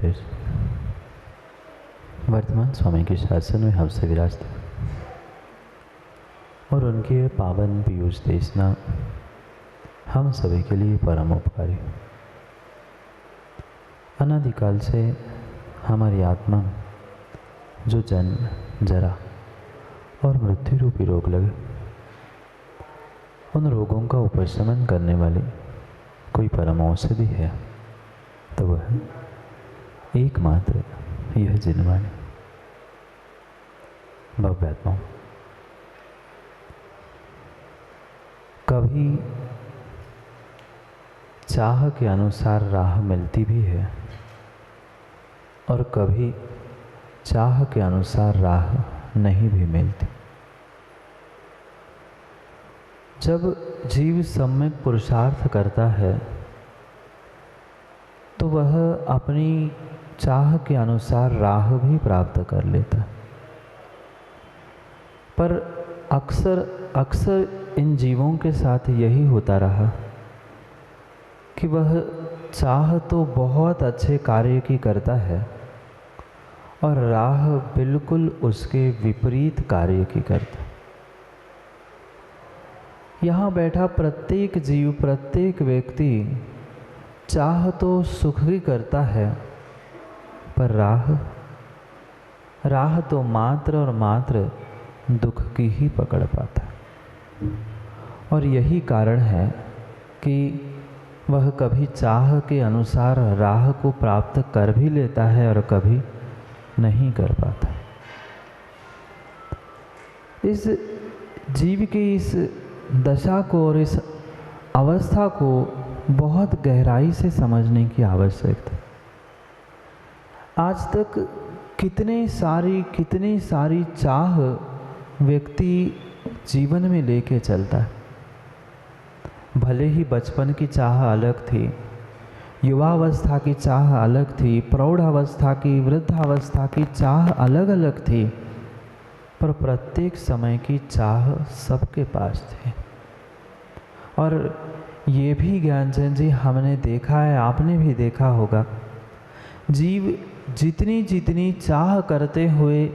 तेज वर्तमान स्वामी के शासन में हमसे विराजते और उनके पावन पीयूष देशना हम सभी के लिए परम उपकारी। अनादिकाल से हमारी आत्मा जो जन्म जरा और मृत्यु रूपी रोग लगे, उन रोगों का उपशमन करने वाली कोई परम औषधि है तो वह एकमात्र यह जिनवाणी भव्यात्मा। कभी चाह के अनुसार राह मिलती भी है और कभी चाह के अनुसार राह नहीं भी मिलती। जब जीव सम्यक पुरुषार्थ करता है तो वह अपनी चाह के अनुसार राह भी प्राप्त कर लेता है, पर अक्सर इन जीवों के साथ यही होता रहा कि वह चाह तो बहुत अच्छे कार्य की करता है और राह बिल्कुल उसके विपरीत कार्य की करता है। यहाँ बैठा प्रत्येक जीव, प्रत्येक व्यक्ति चाह तो सुख की करता है, पर राह तो मात्र और मात्र दुख की ही पकड़ पाता है। और यही कारण है कि वह कभी चाह के अनुसार राह को प्राप्त कर भी लेता है और कभी नहीं कर पाता। इस जीव की इस दशा को और इस अवस्था को बहुत गहराई से समझने की आवश्यकता। आज तक कितनी सारी चाह व्यक्ति जीवन में लेके चलता है। भले ही बचपन की चाह अलग थी, युवावस्था की चाह अलग थी, प्रौढ़ावस्था की, वृद्धावस्था की चाह अलग अलग थी, पर प्रत्येक समय की चाह सबके पास थी। और ये भी ज्ञानचंद जी हमने देखा है, आपने भी देखा होगा, जीव जितनी चाह करते हुए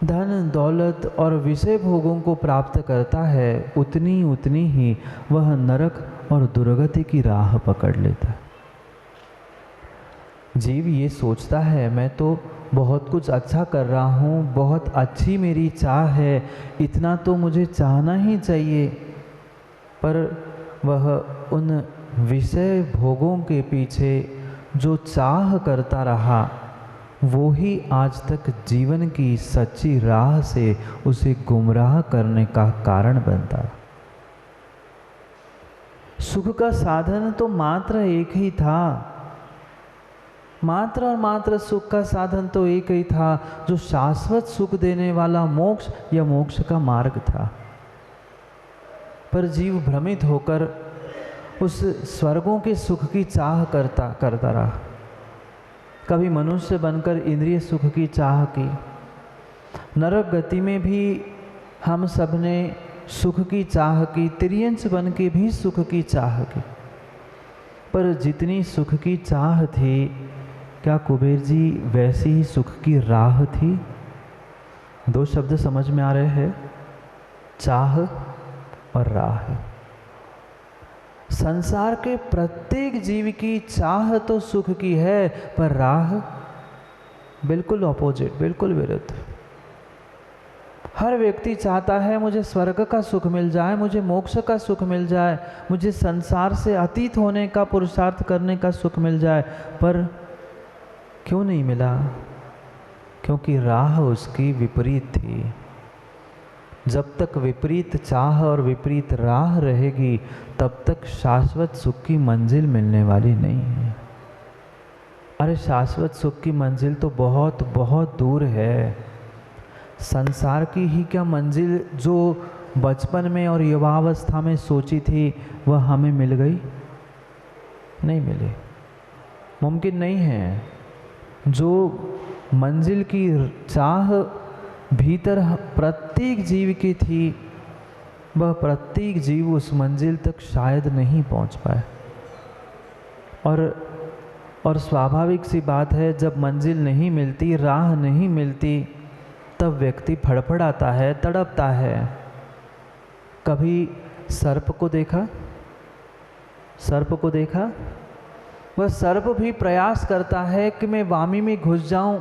धन दौलत और विषय भोगों को प्राप्त करता है, उतनी ही वह नरक और दुर्गति की राह पकड़ लेता है। जीव ये सोचता है मैं तो बहुत कुछ अच्छा कर रहा हूँ, बहुत अच्छी मेरी चाह है, इतना तो मुझे चाहना ही चाहिए, पर वह उन विषय भोगों के पीछे जो चाह करता रहा वो ही आज तक जीवन की सच्ची राह से उसे गुमराह करने का कारण बनता। सुख का साधन तो मात्र एक ही था, मात्र और मात्र सुख का साधन तो एक ही था, जो शाश्वत सुख देने वाला मोक्ष या मोक्ष का मार्ग था। पर जीव भ्रमित होकर उस स्वर्गों के सुख की चाह करता रहा। कभी मनुष्य बनकर इंद्रिय सुख की चाह की, नरक गति में भी हम सब ने सुख की चाह की, तिर्यंच बन के भी सुख की चाह की। पर जितनी सुख की चाह थी, क्या कुबेर जी वैसी ही सुख की राह थी? दो शब्द समझ में आ रहे हैं, चाह और राह। संसार के प्रत्येक जीव की चाह तो सुख की है, पर राह बिल्कुल ऑपोजिट, बिल्कुल विरुद्ध। हर व्यक्ति चाहता है मुझे स्वर्ग का सुख मिल जाए, मुझे मोक्ष का सुख मिल जाए, मुझे संसार से अतीत होने का पुरुषार्थ करने का सुख मिल जाए, पर क्यों नहीं मिला? क्योंकि राह उसकी विपरीत थी। जब तक विपरीत चाह और विपरीत राह रहेगी, तब तक शाश्वत सुख की मंजिल मिलने वाली नहीं है। अरे शाश्वत सुख की मंजिल तो बहुत बहुत दूर है। संसार की ही क्या मंजिल जो बचपन में और युवावस्था में सोची थी, वह हमें मिल गई? नहीं मिली, मुमकिन नहीं है। जो मंजिल की चाह भीतर प्रत्येक जीव की थी, वह प्रत्येक जीव उस मंजिल तक शायद नहीं पहुंच पाए। और और स्वाभाविक सी बात है, जब मंजिल नहीं मिलती, राह नहीं मिलती, तब व्यक्ति फड़फड़ाता है, तड़पता है। कभी सर्प को देखा? सर्प को देखा? वह सर्प भी प्रयास करता है कि मैं वामी में घुस जाऊं,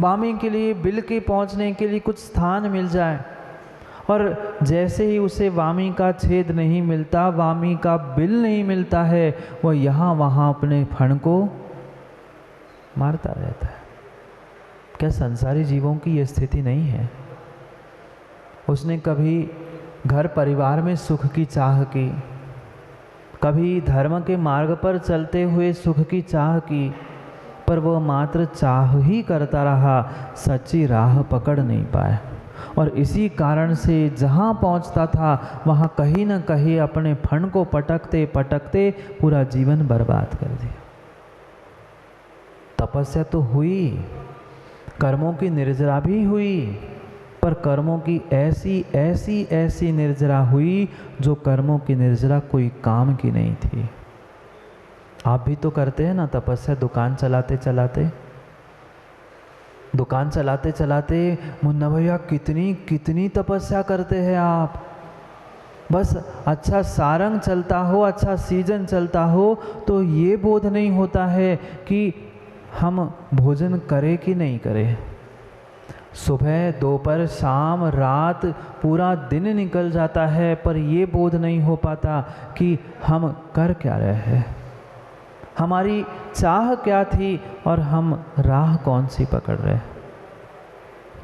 वामी के लिए, बिल के पहुंचने के लिए कुछ स्थान मिल जाए। और जैसे ही उसे वामी का छेद नहीं मिलता, वामी का बिल नहीं मिलता है, वह यहाँ वहाँ अपने फण को मारता रहता है। क्या संसारी जीवों की यह स्थिति नहीं है? उसने कभी घर परिवार में सुख की चाह की, कभी धर्म के मार्ग पर चलते हुए सुख की चाह की, पर वह मात्र चाह ही करता रहा, सच्ची राह पकड़ नहीं पाया। और इसी कारण से जहाँ पहुँचता था वहाँ कहीं न कहीं अपने फण को पटकते पटकते पूरा जीवन बर्बाद कर दिया। तपस्या तो हुई, कर्मों की निर्जरा भी हुई, पर कर्मों की ऐसी ऐसी ऐसी निर्जरा हुई जो कर्मों की निर्जरा कोई काम की नहीं थी। आप भी तो करते हैं ना तपस्या, दुकान चलाते चलाते, दुकान चलाते चलाते। मुन्ना भैया कितनी कितनी तपस्या करते हैं आप। बस अच्छा सारंग चलता हो, अच्छा सीजन चलता हो तो ये बोध नहीं होता है कि हम भोजन करें कि नहीं करें। सुबह, दोपहर, शाम, रात, पूरा दिन निकल जाता है, पर ये बोध नहीं हो पाता कि हम कर क्या रहे हैं, हमारी चाह क्या थी और हम राह कौन सी पकड़ रहे।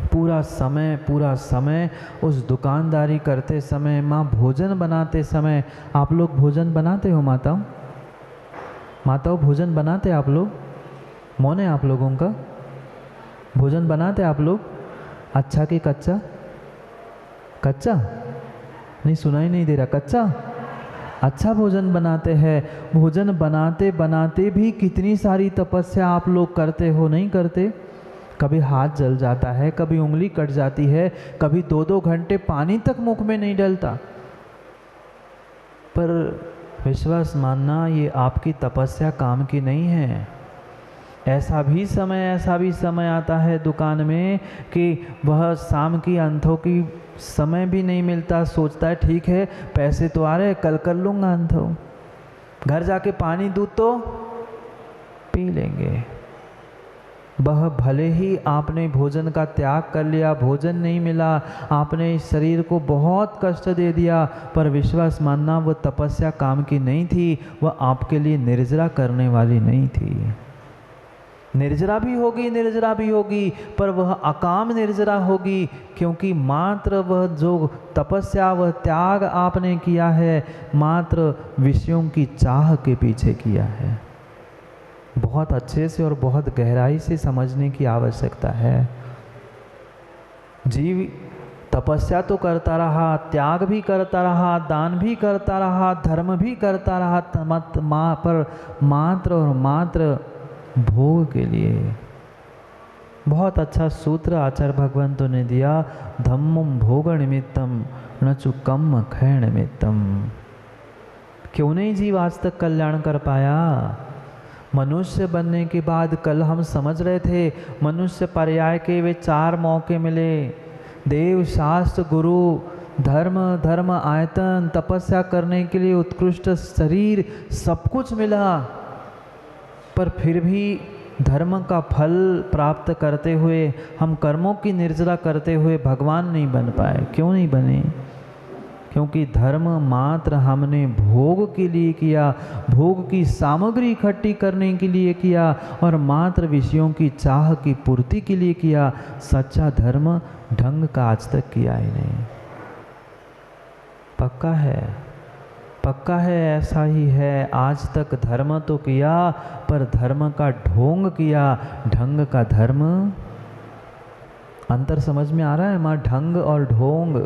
पूरा समय उस दुकानदारी करते समय, माँ भोजन बनाते समय। आप लोग भोजन बनाते हो माताओं? माताओं भोजन बनाते आप लोग? मौन है आप लोगों का? भोजन बनाते आप लोग? अच्छा कि कच्चा? कच्चा नहीं, सुनाई नहीं दे रहा। कच्चा? अच्छा भोजन बनाते हैं। भोजन बनाते बनाते भी कितनी सारी तपस्या आप लोग करते हो, नहीं करते? कभी हाथ जल जाता है, कभी उंगली कट जाती है, कभी 2-2 घंटे पानी तक मुख में नहीं डलता। पर विश्वास मानना, ये आपकी तपस्या काम की नहीं है। ऐसा भी समय आता है दुकान में कि वह शाम की अंधों की समय भी नहीं मिलता। सोचता है ठीक है पैसे तो आ रहे, कल कर लूँगा अंधों, घर जाके पानी दूध तो पी लेंगे। वह भले ही आपने भोजन का त्याग कर लिया, भोजन नहीं मिला, आपने इस शरीर को बहुत कष्ट दे दिया, पर विश्वास मानना वह तपस्या काम की नहीं थी, वह आपके लिए निर्जरा करने वाली नहीं थी। निर्जरा भी होगी, पर वह अकाम निर्जरा होगी, क्योंकि मात्र वह जो तपस्या, वह त्याग आपने किया है, मात्र विषयों की चाह के पीछे किया है। बहुत अच्छे से और बहुत गहराई से समझने की आवश्यकता है। जीव तपस्या तो करता रहा, त्याग भी करता रहा, दान भी करता रहा, धर्म भी करता रहा, पर मात्र और मात्र भोग के लिए। बहुत अच्छा सूत्र आचार्य भगवंतों ने दिया, धम्मम भोग निमित्तम न चु कम क्षय निमित्तम। क्यों नहीं जीव आज तक कल्याण कर पाया? मनुष्य बनने के बाद, कल हम समझ रहे थे, मनुष्य पर्याय के वे 4 मौके मिले। देव, शास्त्र, गुरु, धर्म आयतन, तपस्या करने के लिए उत्कृष्ट शरीर, सब कुछ मिला, पर फिर भी धर्म का फल प्राप्त करते हुए, हम कर्मों की निर्जरा करते हुए भगवान नहीं बन पाए। क्यों नहीं बने? क्योंकि धर्म मात्र हमने भोग के लिए किया, भोग की सामग्री इकट्ठी करने के लिए किया, और मात्र विषयों की चाह की पूर्ति के लिए किया। सच्चा धर्म ढंग का आज तक किया ही नहीं। पक्का है ऐसा ही है। आज तक धर्म तो किया, पर धर्म का ढोंग किया, ढंग का धर्म। अंतर समझ में आ रहा है माँ? ढंग और ढोंग।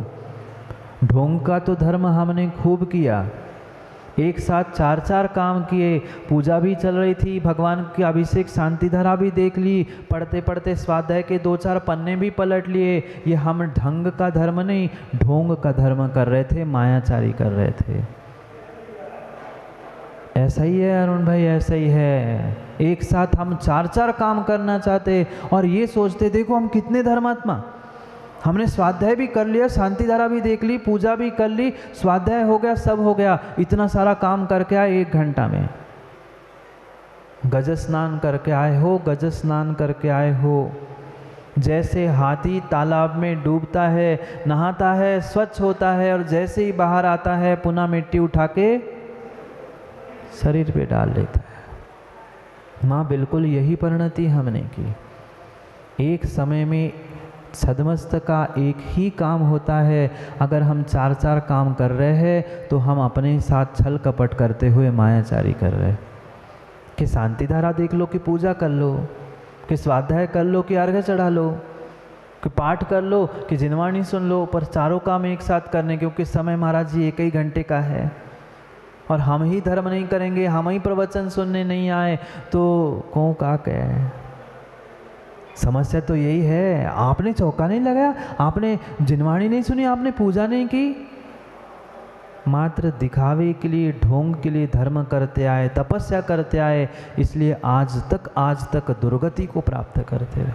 ढोंग का तो धर्म हमने खूब किया, एक साथ 4-4 काम किए, पूजा भी चल रही थी, भगवान की अभिषेक शांति धारा भी देख ली, पढ़ते पढ़ते स्वाध्याय के 2-4 पन्ने भी पलट लिए। ये हम ढंग का धर्म नहीं, ढोंग का धर्म कर रहे थे, मायाचारी कर रहे थे। ऐसा ही है अरुण भाई, ऐसा ही है। एक साथ हम 4-4 काम करना चाहते और ये सोचते देखो हम कितने धर्मात्मा। हमने स्वाध्याय भी कर लिया, शांति धारा भी देख ली, पूजा भी कर ली, स्वाध्याय हो गया, सब हो गया, इतना सारा काम करके आए 1 घंटा में। गज स्नान करके आए हो, गज स्नान करके आए हो। जैसे हाथी तालाब में डूबता है, नहाता है, स्वच्छ होता है और जैसे ही बाहर आता है पुनः मिट्टी उठा के शरीर पे डाल लेता है। माँ बिल्कुल यही परिणति हमने की। एक समय में सदमस्त का एक ही काम होता है। अगर हम 4-4 काम कर रहे हैं तो हम अपने साथ छल कपट करते हुए मायाचारी कर रहे हैं। कि शांति धारा देख लो, कि पूजा कर लो, कि स्वाध्याय कर लो, कि अर्घ्य चढ़ा लो, कि पाठ कर लो, कि जिनवाणी सुन लो, पर चारों काम एक साथ करने, क्योंकि समय महाराज जी 1 ही घंटे का है और हम ही धर्म नहीं करेंगे, हम ही प्रवचन सुनने नहीं आए तो कौन का कहे। समस्या तो यही है, आपने चौका नहीं लगाया, आपने जिनवाणी नहीं सुनी, आपने पूजा नहीं की, मात्र दिखावे के लिए, ढोंग के लिए धर्म करते आए, तपस्या करते आए, इसलिए आज तक दुर्गति को प्राप्त करते रहे।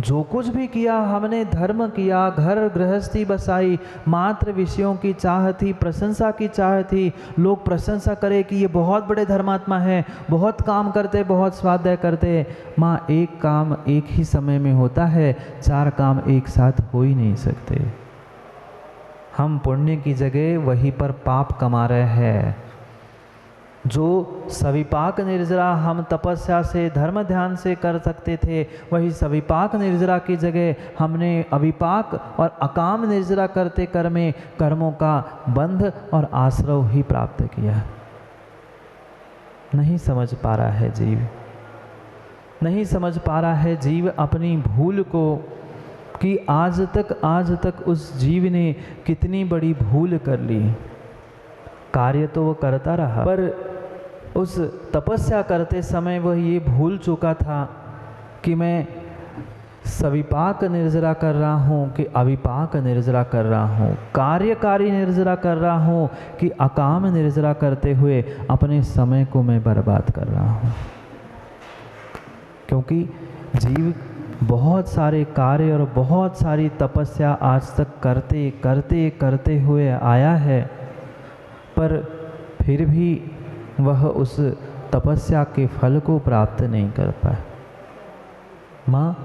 जो कुछ भी किया हमने धर्म किया, घर गृहस्थी बसाई, मात्र विषयों की चाह थी, प्रशंसा की चाह थी, लोग प्रशंसा करे कि ये बहुत बड़े धर्मात्मा है, बहुत काम करते, बहुत स्वाध्याय करते। माँ एक काम एक ही समय में होता है, 4 काम एक साथ हो ही नहीं सकते। हम पुण्य की जगह वहीं पर पाप कमा रहे हैं। जो सविपाक निर्जरा हम तपस्या से, धर्म ध्यान से कर सकते थे, वही सविपाक निर्जरा की जगह हमने अविपाक और अकाम निर्जरा करते कर्मे कर्मों का बंध और आश्रव ही प्राप्त किया। नहीं समझ पा रहा है जीव, नहीं समझ पा रहा है जीव अपनी भूल को, कि आज तक उस जीव ने कितनी बड़ी भूल कर ली। कार्य तो वो करता रहा, पर उस तपस्या करते समय वह ये भूल चुका था कि मैं सविपाक निर्जरा कर रहा हूँ कि अविपाक निर्जरा कर रहा हूँ, कार्यकारी निर्जरा कर रहा हूँ कि अकाम निर्जरा करते हुए अपने समय को मैं बर्बाद कर रहा हूँ। क्योंकि जीव बहुत सारे कार्य और बहुत सारी तपस्या आज तक करते हुए आया है, पर फिर भी वह उस तपस्या के फल को प्राप्त नहीं कर पाया। माँ,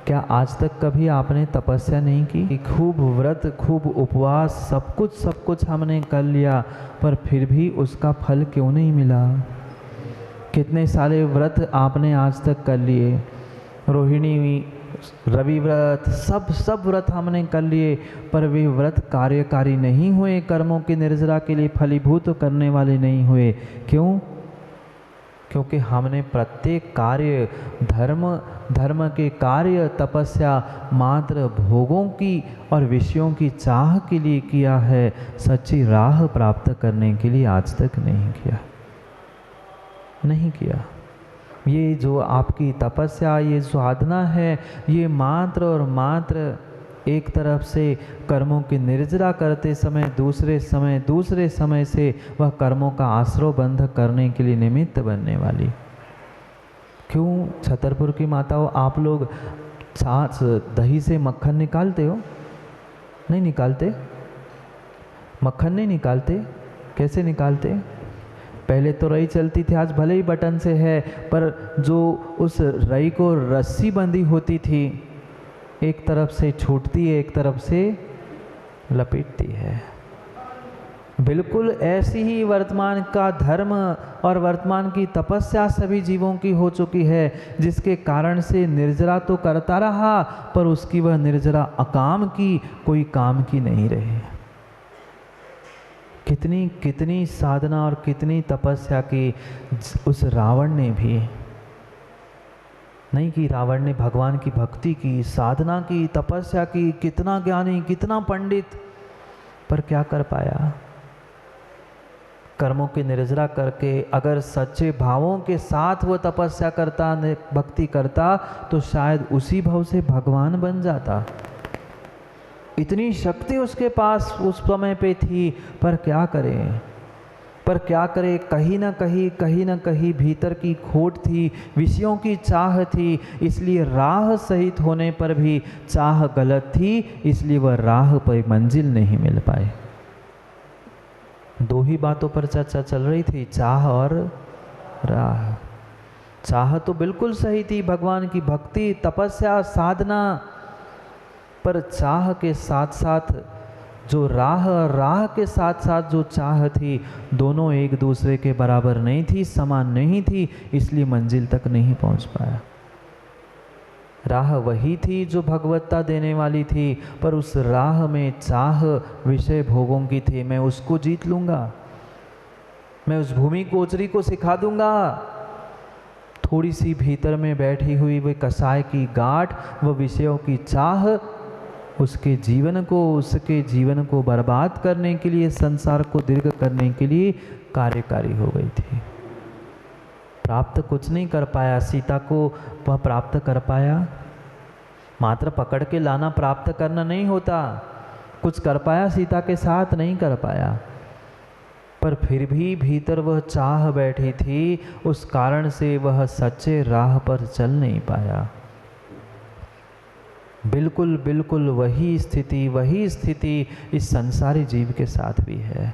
क्या आज तक कभी आपने तपस्या नहीं की? खूब व्रत, खूब उपवास, सब कुछ हमने कर लिया, पर फिर भी उसका फल क्यों नहीं मिला? कितने सारे व्रत आपने आज तक कर लिए, रोहिणी, रवि व्रत, सब व्रत हमने कर लिए, पर वे व्रत कार्यकारी नहीं हुए, कर्मों की निर्जरा के लिए फलीभूत करने वाले नहीं हुए। क्यों? क्योंकि हमने प्रत्येक कार्य, धर्म के कार्य, तपस्या मात्र भोगों की और विषयों की चाह के लिए किया है, सच्ची राह प्राप्त करने के लिए आज तक नहीं किया। ये जो आपकी तपस्या, ये साधना है, ये मात्र और मात्र एक तरफ से कर्मों की निर्जरा करते समय, दूसरे समय से वह कर्मों का आश्रय बंध करने के लिए निमित्त बनने वाली। क्यों छतरपुर की माताओं, आप लोग छाछ दही से मक्खन निकालते हो? नहीं निकालते? मक्खन नहीं निकालते? कैसे निकालते? पहले तो रई चलती थी, आज भले ही बटन से है, पर जो उस रई को रस्सी बंधी होती थी, एक तरफ से छूटती है, एक तरफ से लपेटती है। बिल्कुल ऐसी ही वर्तमान का धर्म और वर्तमान की तपस्या सभी जीवों की हो चुकी है, जिसके कारण से निर्जरा तो करता रहा, पर उसकी वह निर्जरा अकाम की, कोई काम की नहीं रही। कितनी साधना और कितनी तपस्या की उस रावण ने भी नहीं की। रावण ने भगवान की भक्ति की, साधना की, तपस्या की, कितना ज्ञानी, कितना पंडित, पर क्या कर पाया? कर्मों की निर्जरा करके अगर सच्चे भावों के साथ वो तपस्या करता, भक्ति करता, तो शायद उसी भाव से भगवान बन जाता। इतनी शक्ति उसके पास उस समय पे थी, पर क्या करें, पर क्या करे, कहीं ना कहीं भीतर की खोट थी, विषयों की चाह थी, इसलिए राह सहित होने पर भी चाह गलत थी, इसलिए वह राह पर मंजिल नहीं मिल पाए। दो ही बातों पर चर्चा चल रही थी, चाह और राह। चाह तो बिल्कुल सही थी, भगवान की भक्ति, तपस्या, साधना, पर चाह के साथ साथ जो राह के साथ साथ जो चाह थी, दोनों एक दूसरे के बराबर नहीं थी, समान नहीं थी, इसलिए मंजिल तक नहीं पहुंच पाया। राह वही थी जो भगवत्ता देने वाली थी, पर उस राह में चाह विषय भोगों की थी। मैं उसको जीत लूंगा, मैं उस भूमि गोचरी को सिखा दूंगा। थोड़ी सी भीतर में बैठी हुई वह कसाय की गांठ, वह विषयों की चाह उसके जीवन को बर्बाद करने के लिए, संसार को दीर्घ करने के लिए कार्यकारी हो गई थी। प्राप्त कुछ नहीं कर पाया, सीता को वह प्राप्त कर पाया? मात्र पकड़ के लाना प्राप्त करना नहीं होता। कुछ कर पाया सीता के साथ? नहीं कर पाया। पर फिर भी भीतर वह चाह बैठी थी, उस कारण से वह सच्चे राह पर चल नहीं पाया। बिल्कुल बिल्कुल वही स्थिति इस संसारी जीव के साथ भी है।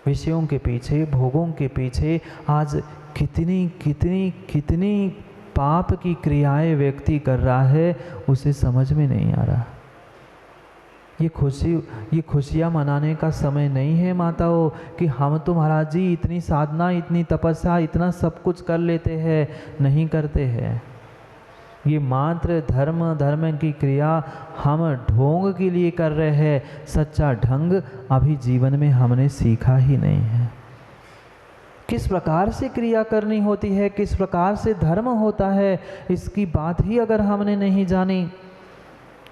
विषयों के पीछे, भोगों के पीछे आज कितनी पाप की क्रियाएं व्यक्ति कर रहा है, उसे समझ में नहीं आ रहा। ये खुशियाँ मनाने का समय नहीं है माताओं कि हम तो महाराज जी इतनी साधना, इतनी तपस्या, इतना सब कुछ कर लेते हैं। नहीं करते हैं। ये मात्र धर्म की क्रिया हम ढोंग के लिए कर रहे हैं। सच्चा ढंग अभी जीवन में हमने सीखा ही नहीं है। किस प्रकार से क्रिया करनी होती है, किस प्रकार से धर्म होता है, इसकी बात ही अगर हमने नहीं जानी,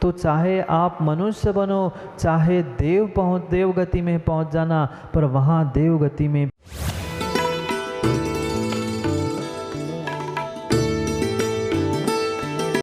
तो चाहे आप मनुष्य बनो, चाहे देव गति में पहुंच जाना, पर वहां देव गति में